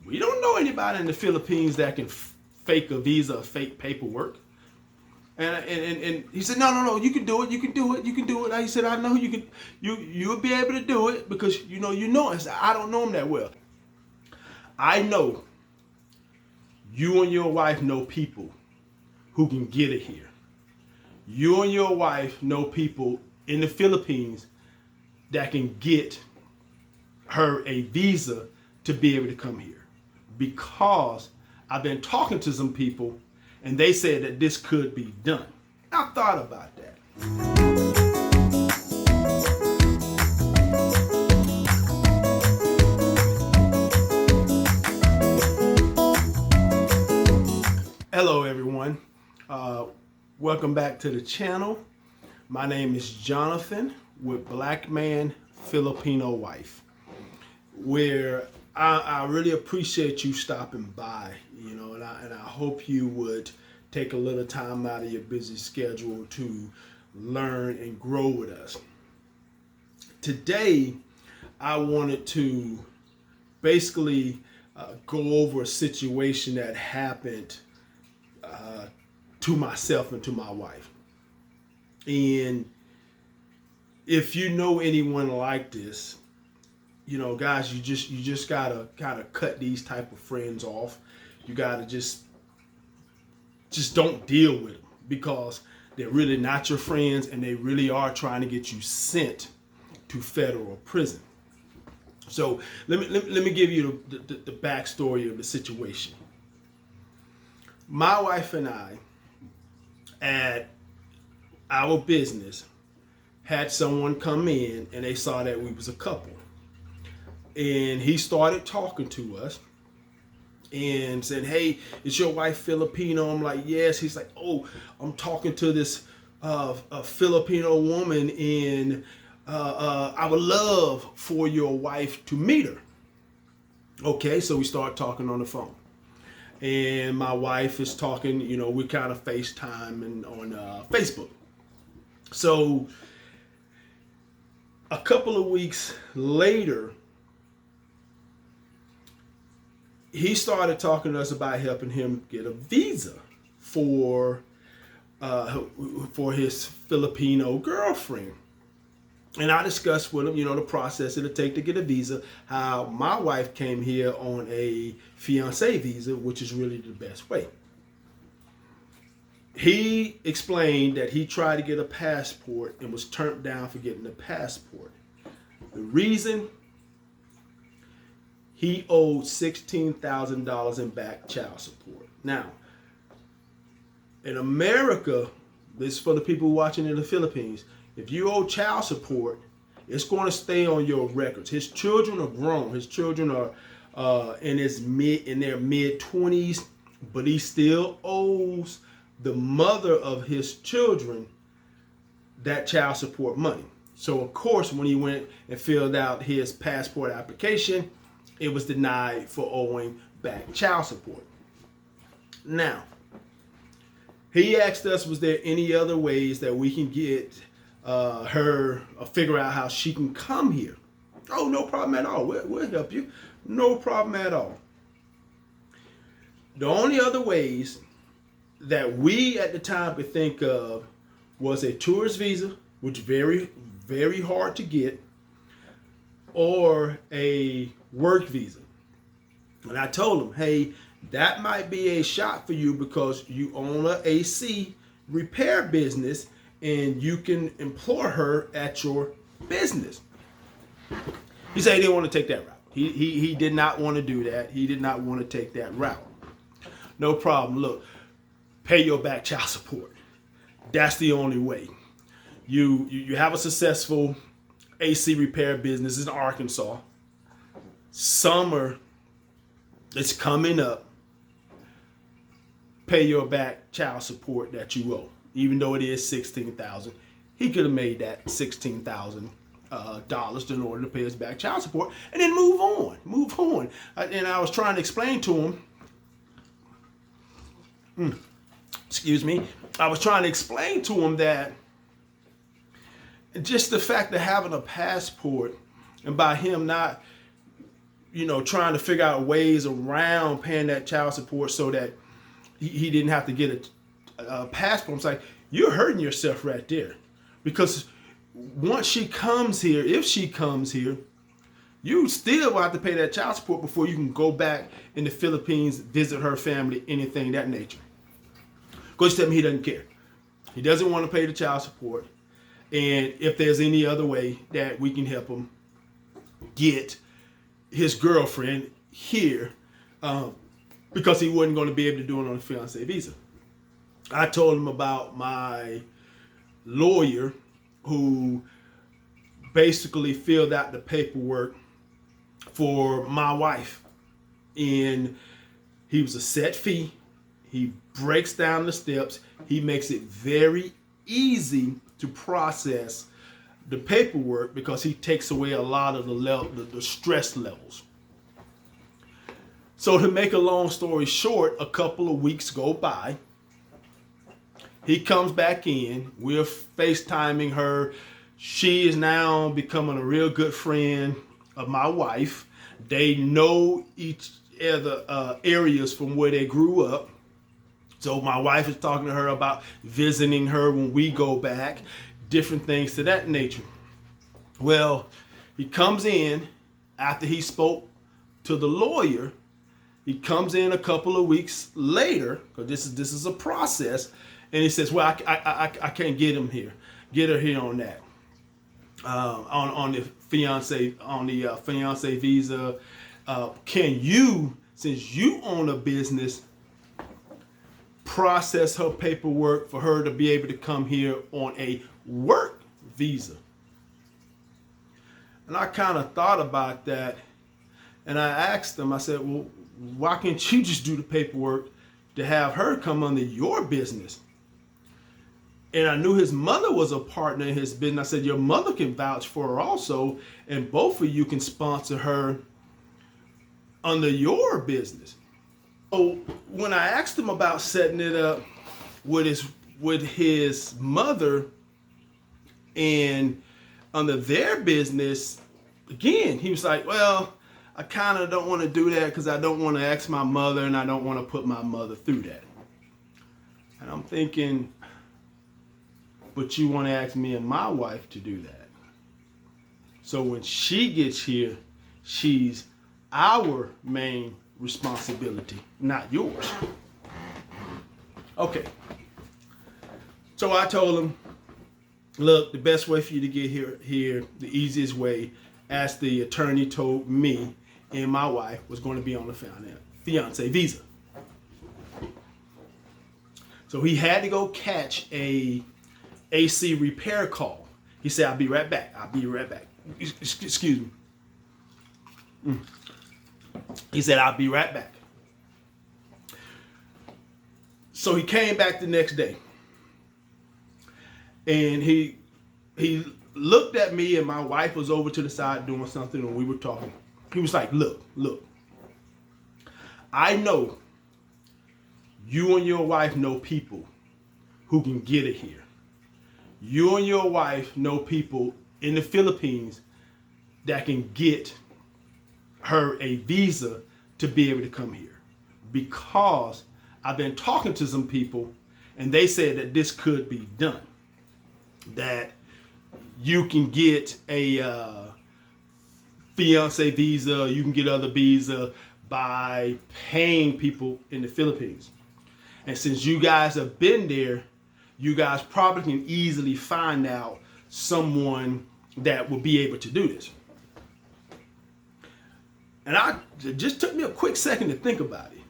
We don't know anybody in the Philippines that can fake a visa or fake paperwork. And he said, no, you can do it. He said, I know you can. You'll be able to do it because you know. I said, I don't know him that well. I know you and your wife know people who can get it here. You and your wife know people in the Philippines that can get her a visa to be able to come here. Because I've been talking to some people and they said that this could be done. I thought about that. Hello everyone. Welcome back to the channel. My name is Jonathan with Black Man Filipino Wife, where I really appreciate you stopping by, and I hope you would take a little time out of your busy schedule to learn and grow with us. Today, I wanted to basically go over a situation that happened to myself and to my wife. And if you know anyone like this, guys, you just gotta kind of cut these type of friends off. You gotta just don't deal with them because they're really not your friends and they really are trying to get you sent to federal prison. So let me give you the backstory of the situation. My wife and I, at our business, had someone come in and they saw that we was a couple. And he started talking to us and said, "Hey, is your wife Filipino?" I'm like, "Yes." He's like, "Oh, I'm talking to this a Filipino woman and I would love for your wife to meet her." Okay, so we start talking on the phone. And my wife is talking, we kind of FaceTime and on Facebook. So a couple of weeks later, he started talking to us about helping him get a visa for his Filipino girlfriend. And I discussed with him, the process it'll take to get a visa, how my wife came here on a Fiancé visa, which is really the best way. He explained that he tried to get a passport and was turned down for getting a passport. The reason, he owed $16,000 in back child support. Now, in America, this is for the people watching in the Philippines, if you owe child support, it's going to stay on your records. His children are grown. His children are in their mid-20s, but he still owes the mother of his children that child support money. So, of course, when he went and filled out his passport application, it was denied for owing back child support. Now, he asked us, was there any other ways that we can get her figure out how she can come here? Oh, no problem at all. We'll help you. No problem at all. The only other ways that we at the time could think of was a tourist visa, which is very, very hard to get, or a work visa. And I told him, hey, that might be a shot for you because you own a AC repair business and you can employ her at your business. He said he didn't want to take that route. He did not want to do that. He did not want to take that route. No problem. Look, pay your back child support. That's the only way. You have a successful AC repair business in Arkansas. Summer is coming up. Pay your back child support that you owe. Even though it is $16,000, he could have made that $16,000 in order to pay his back child support, and then move on. And I was trying to explain to him. I was trying to explain to him that just the fact of having a passport, and by him not trying to figure out ways around paying that child support so that he didn't have to get a passport. It's like, you're hurting yourself right there. Because once she comes here, if she comes here, you still will have to pay that child support before you can go back in the Philippines, visit her family, anything of that nature. Coach tell me he doesn't care. He doesn't want to pay the child support. And if there's any other way that we can help him get his girlfriend here, because he wasn't going to be able to do it on a fiancé visa. I told him about my lawyer who basically filled out the paperwork for my wife. And he was a set fee. He breaks down the steps. He makes it very easy to process the paperwork because he takes away a lot of the stress levels. So to make a long story short, a couple of weeks go by. He comes back in. We're FaceTiming her. She is now becoming a real good friend of my wife. They know each other areas from where they grew up. So my wife is talking to her about visiting her when we go back, different things to that nature. Well, he comes in after he spoke to the lawyer. He comes in a couple of weeks later, because this is a process, and he says, "Well, I can't get him here, get her here on that, on the fiancé visa. Can you, since you own a business, process her paperwork for her to be able to come here on a work visa?" And I kind of thought about that, and I asked him, I said, "Well, why can't you just do the paperwork to have her come under your business?" And I knew his mother was a partner in his business. I said, "Your mother can vouch for her also, and both of you can sponsor her under your business." So when I asked him about setting it up with his mother and under their business, again, he was like, "Well, I kind of don't want to do that because I don't want to ask my mother and I don't want to put my mother through that." And I'm thinking, but you want to ask me and my wife to do that. So when she gets here, she's our main responsibility, not yours. Okay. So I told him, look, the best way for you to get here, the easiest way, as the attorney told me and my wife, was going to be on the fiancé visa. So he had to go catch a AC repair call. He said, "I'll be right back. I'll be right back." Excuse me. He said, "I'll be right back." So he came back the next day. And he looked at me, and my wife was over to the side doing something, and we were talking. He was like, look, I know you and your wife know people who can get it here. You and your wife know people in the Philippines that can get her a visa to be able to come here. Because I've been talking to some people, and they said that this could be done. That you can get a fiancé visa, you can get other visa by paying people in the Philippines. And since you guys have been there, you guys probably can easily find out someone that will be able to do this. And it just took me a quick second to think about it.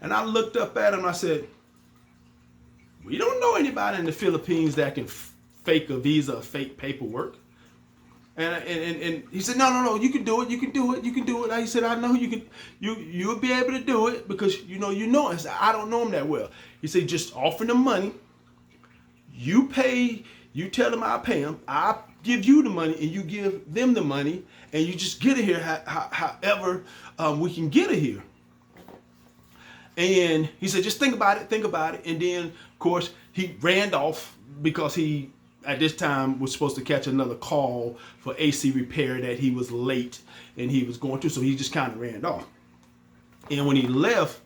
And I looked up at him and I said, we don't know anybody in the Philippines that can fake a visa or fake paperwork. And he said, no, you can do it. He said, I know you can. You'll be able to do it because you know. I said, I don't know him that well. He said, just offer them money. You pay. You tell them I'll pay them. I'll give you the money, and you give them the money, and you just get it here however we can get it here. And he said, just think about it. And then, of course, he ran off because he at this time was supposed to catch another call for AC repair that he was late and he was going to, so he just kind of ran off. And when he left,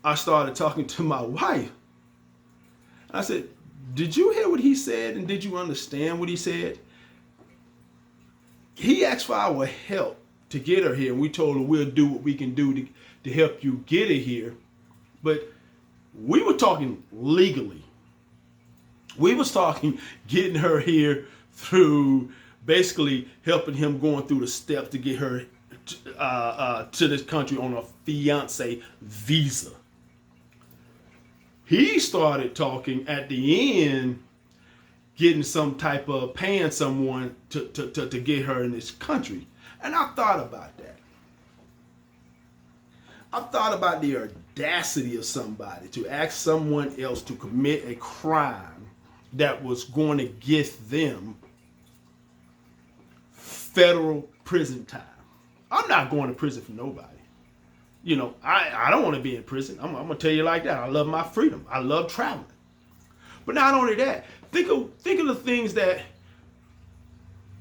I started talking to my wife. I said, did you hear what he said and did you understand what he said? He asked for our help to get her here. We told her we'll do what we can do to help you get her here. But we were talking legally. We was talking getting her here through basically helping him going through the steps to get her to this country on a fiancé visa. He started talking at the end, getting some type of paying someone to get her in this country. And I thought about that. I thought about the audacity of somebody to ask someone else to commit a crime that was going to get them federal prison time. I'm not going to prison for nobody. You know, I don't want to be in prison. I'm going to tell you like that. I love my freedom. I love traveling. But not only that, think of the things that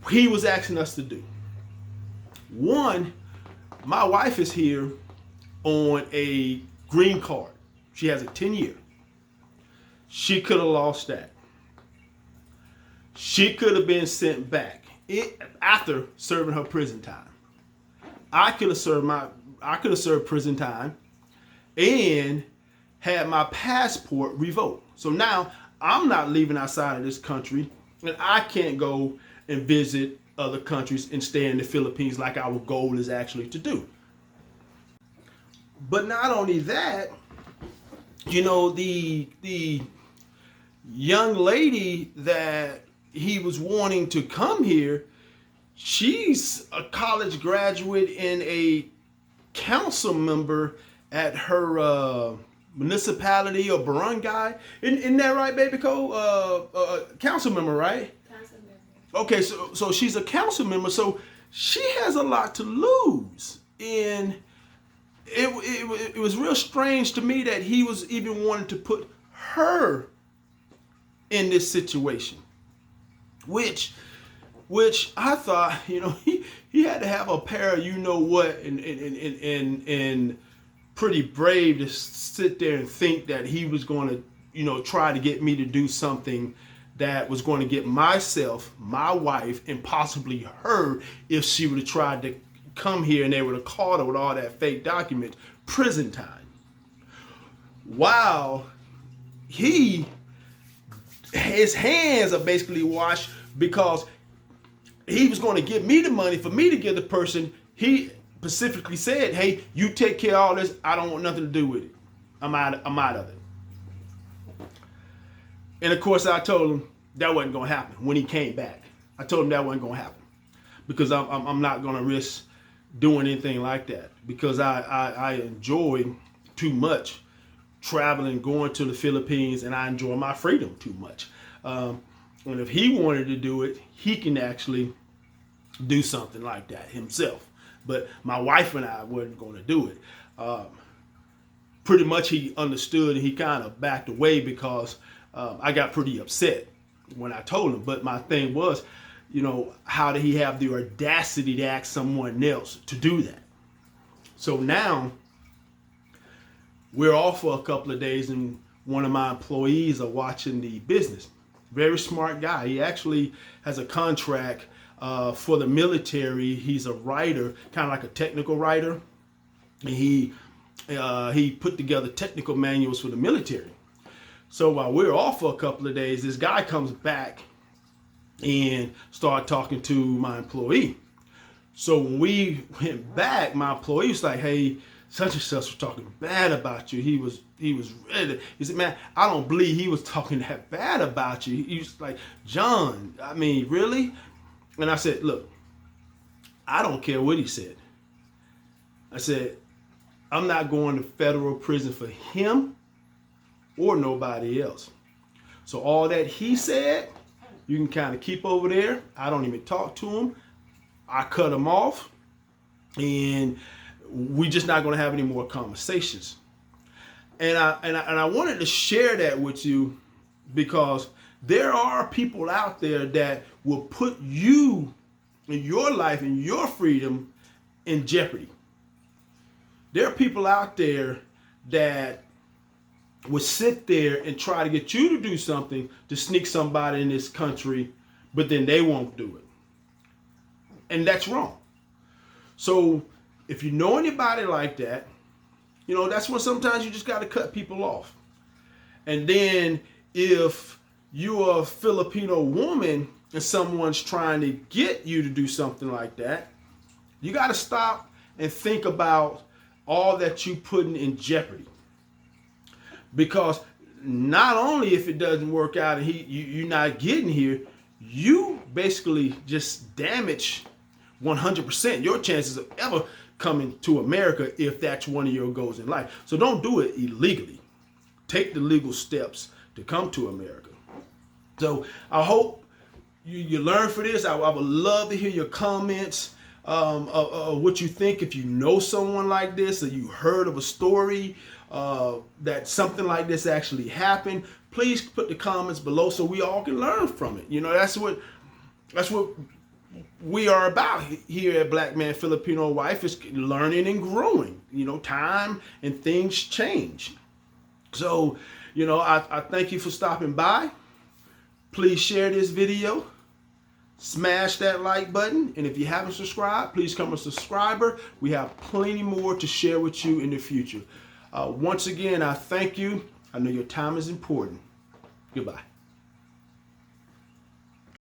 he was asking us to do. One, my wife is here on a green card. She has a 10-year. She could have lost that. She could have been sent back after serving her prison time. I could have served prison time and had my passport revoked. So now I'm not leaving outside of this country, and I can't go and visit other countries and stay in the Philippines like our goal is actually to do. But not only that, you know, the young lady that he was wanting to come here, she's a college graduate and a council member at her municipality or barangay. Isn't that right, baby Cole? Council member, right? Council member. Okay, so she's a council member, so she has a lot to lose. And it was real strange to me that he was even wanting to put her in this situation, which I thought, you know, he had to have a pair of you know what and pretty brave to sit there and think that he was going to, you know, try to get me to do something that was going to get myself, my wife, and possibly her, if she would have tried to come here and they would have caught her with all that fake document, prison time. While his hands are basically washed because he was going to give me the money for me to give the person. He specifically said, hey, you take care of all this. I don't want nothing to do with it. I'm out of it. And of course, I told him that wasn't going to happen when he came back. I told him that wasn't going to happen because I'm not going to risk doing anything like that because I enjoy too much traveling, going to the Philippines, and I enjoy my freedom too much. And if he wanted to do it, he can actually do something like that himself. But my wife and I weren't going to do it. Pretty much he understood and he kind of backed away because I got pretty upset when I told him. But my thing was, you know, how did he have the audacity to ask someone else to do that? So now we're off for a couple of days and one of my employees are watching the business. Very smart guy. He actually has a contract for the military. He's a writer, kind of like a technical writer. And he put together technical manuals for the military. So while we're off for a couple of days, this guy comes back and started talking to my employee. So when we went back, my employee was like, hey, such and such was talking bad about you. He was ready. He said, man, I don't believe he was talking that bad about you. He was like, John, I mean, really? And I said, look, I don't care what he said. I said, I'm not going to federal prison for him or nobody else. So all that he said, you can kind of keep over there. I don't even talk to him. I cut him off, and we're just not going to have any more conversations. And I wanted to share that with you because There are people out there that will put you and your life and your freedom in jeopardy. There are people out there that would sit there and try to get you to do something to sneak somebody in this country, but then they won't do it. And that's wrong. So if you know anybody like that, you know, that's when sometimes you just got to cut people off. And then if you're a Filipino woman and someone's trying to get you to do something like that, you got to stop and think about all that you putting in jeopardy. Because not only if it doesn't work out and you're not getting here, you basically just damage 100% your chances of ever coming to America if that's one of your goals in life. So don't do it illegally. Take the legal steps to come to America. So I hope you learn for this. I would love to hear your comments of what you think. If you know someone like this, or you heard of a story that something like this actually happened, please put the comments below so we all can learn from it. You know, that's what we are about here at Black Man Filipino Wife, is learning and growing. You know, time and things change. So, you know, I thank you for stopping by. Please share this video. Smash that like button. And if you haven't subscribed, please become a subscriber. We have plenty more to share with you in the future. Once again, I thank you. I know your time is important. Goodbye.